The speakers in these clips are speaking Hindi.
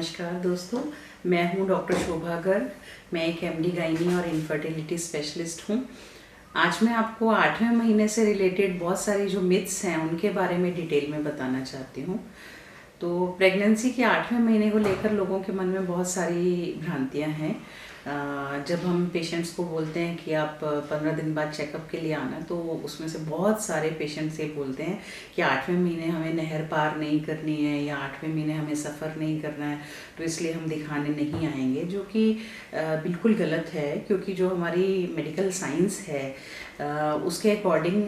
नमस्कार दोस्तों, मैं हूं डॉक्टर शोभा गर्ग। मैं एक एमडी गायनी और इनफर्टिलिटी स्पेशलिस्ट हूं। आज मैं आपको 8वें महीने से रिलेटेड बहुत सारी जो मिथ्स हैं उनके बारे में डिटेल में बताना चाहती हूं। तो प्रेगनेंसी के 8वें महीने को लेकर लोगों के मन में बहुत सारी भ्रांतियां हैं। जब हम पेशेंट्स को बोलते हैं कि आप 15 दिन बाद चेकअप के लिए आना, तो उसमें से बहुत सारे पेशेंट्स ये बोलते हैं कि 8वें महीने हमें नहर पार नहीं करनी है या 8वें महीने हमें सफ़र नहीं करना है, तो इसलिए हम दिखाने नहीं आएंगे, जो कि बिल्कुल गलत है। क्योंकि जो हमारी मेडिकल साइंस है उसके अकॉर्डिंग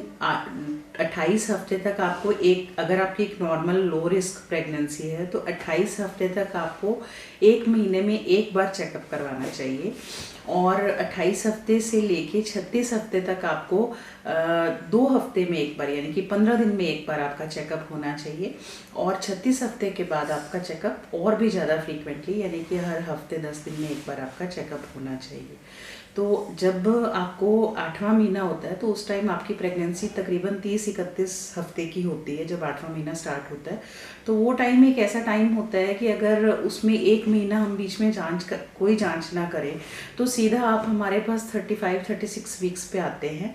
28 हफ्ते तक आपको अगर आपकी एक नॉर्मल लो रिस्क प्रेगनेंसी है तो 28 हफ्ते तक आपको 1 महीने में एक बार चेकअप करवाना चाहिए। और 28 हफ्ते से लेके 36 हफ्ते तक आपको 2 हफ्ते में एक बार यानी कि 15 दिन में एक बार आपका चेकअप होना चाहिए। और 36 हफ्ते के बाद आपका चेकअप और भी ज़्यादा फ्रीक्वेंटली यानी कि हर हफ्ते 10 दिन में एक बार आपका चेकअप होना चाहिए। तो जब आपको 8वां महीना होता है तो उस टाइम आपकी प्रेगनेंसी तकरीबन 30-31 हफ्ते की होती है। जब 8वां महीना स्टार्ट होता है तो वो टाइम एक ऐसा टाइम होता है कि अगर उसमें 1 महीना हम बीच में कोई जांच ना करें तो सीधा आप हमारे पास 35-36 वीक्स पे आते हैं।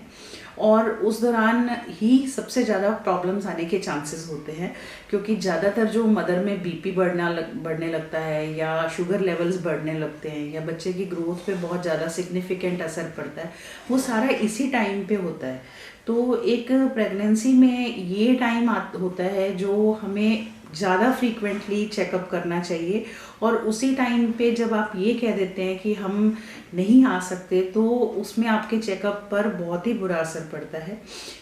और उस दौरान ही सबसे ज़्यादा प्रॉब्लम्स आने के चांसेस होते हैं, क्योंकि ज़्यादातर जो मदर में बीपी बढ़ने लगता है या शुगर लेवल्स बढ़ने लगते हैं या बच्चे की ग्रोथ पे बहुत ज़्यादा सिग्निफिकेंट असर पड़ता है, वो सारा इसी टाइम पे होता है। तो एक प्रेगनेंसी में ये टाइम होता है जो हमें ज़्यादा फ्रीक्वेंटली चेकअप करना चाहिए। और उसी टाइम पे जब आप ये कह देते हैं कि हम नहीं आ सकते तो उसमें आपके चेकअप पर बहुत ही बुरा असर पड़ता है।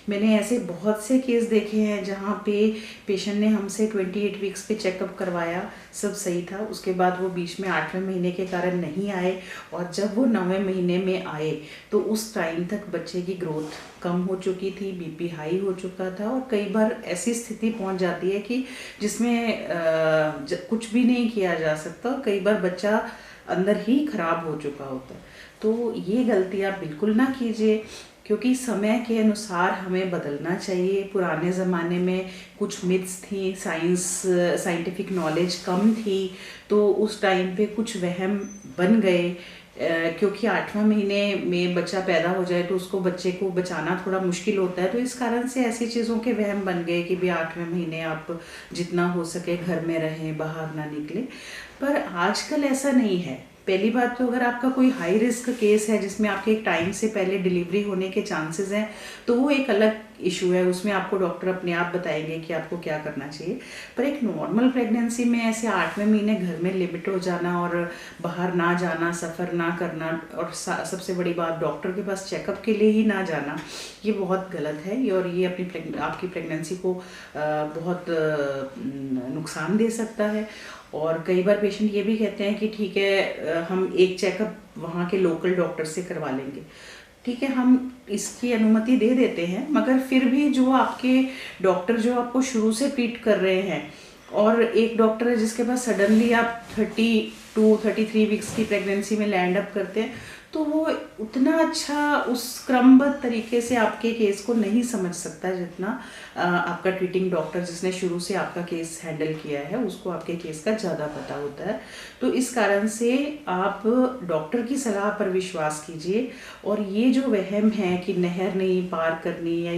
मैंने ऐसे बहुत से केस देखे हैं जहाँ पे पेशेंट ने हमसे 28 वीक्स पे चेकअप करवाया, सब सही था, उसके बाद वो बीच में 8वें महीने के कारण नहीं आए और जब वो 9वें महीने में आए तो उस टाइम तक बच्चे की ग्रोथ कम हो चुकी थी, बीपी हाई हो चुका था और कई बार ऐसी स्थिति पहुंच जाती है कि जिसमें कुछ भी नहीं किया जा सकता। कई बार बच्चा अंदर ही खराब हो चुका होता है। तो ये गलती आप बिल्कुल ना कीजिए, क्योंकि समय के अनुसार हमें बदलना चाहिए। पुराने ज़माने में कुछ मिथ्स थी, साइंटिफिक नॉलेज कम थी, तो उस टाइम पे कुछ वहम बन गए। क्योंकि 8वां महीने में बच्चा पैदा हो जाए तो उसको बच्चे को बचाना थोड़ा मुश्किल होता है, तो इस कारण से ऐसी चीज़ों के वहम बन गए कि भी 8वें महीने आप जितना हो सके घर में रहें, बाहर ना निकले। पर आजकल ऐसा नहीं है। पहली बात तो अगर आपका कोई हाई रिस्क केस है जिसमें आपके एक टाइम से पहले डिलीवरी होने के चांसेस हैं तो वो एक अलग इशू है, उसमें आपको डॉक्टर अपने आप बताएंगे कि आपको क्या करना चाहिए। पर एक नॉर्मल प्रेगनेंसी में ऐसे 8वें महीने घर में लिमिट हो जाना और बाहर ना जाना, सफ़र ना करना और सबसे बड़ी बात डॉक्टर के पास चेकअप के लिए ही ना जाना, ये बहुत गलत है। और ये आपकी प्रेगनेंसी को बहुत नुकसान दे सकता है। और कई बार पेशेंट ये भी कहते हैं कि ठीक है हम एक चेकअप वहाँ के लोकल डॉक्टर से करवा लेंगे। ठीक है, हम इसकी अनुमति दे देते हैं, मगर फिर भी जो आपके डॉक्टर जो आपको शुरू से ट्रीट कर रहे हैं और एक डॉक्टर है जिसके पास सडनली आप 32-33 वीक्स की प्रेगनेंसी में लैंड अप करते हैं, तो वो उतना अच्छा उस क्रमबद्ध तरीके से आपके केस को नहीं समझ सकता जितना आपका ट्रीटिंग डॉक्टर जिसने शुरू से आपका केस हैंडल किया है उसको आपके केस का ज़्यादा पता होता है। तो इस कारण से आप डॉक्टर की सलाह पर विश्वास कीजिए। और ये जो वहम है कि नहर नहीं पार करनी या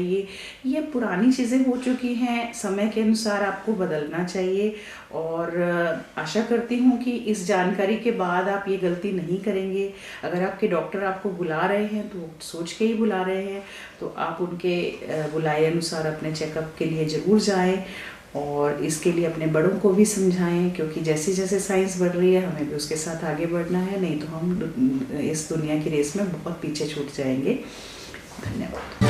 ये पुरानी चीज़ें हो चुकी हैं, समय के अनुसार आपको बदलना चाहिए। और आशा करती हूँ कि इस जानकारी के बाद आप ये गलती नहीं करेंगे। अगर आपके डॉक्टर आपको बुला रहे हैं तो सोच के ही बुला रहे हैं, तो आप उनके बुलाए अनुसार अपने चेकअप के लिए ज़रूर जाएं। और इसके लिए अपने बड़ों को भी समझाएं, क्योंकि जैसे जैसे साइंस बढ़ रही है हमें भी उसके साथ आगे बढ़ना है, नहीं तो हम इस दुनिया की रेस में बहुत पीछे छूट जाएंगे। धन्यवाद।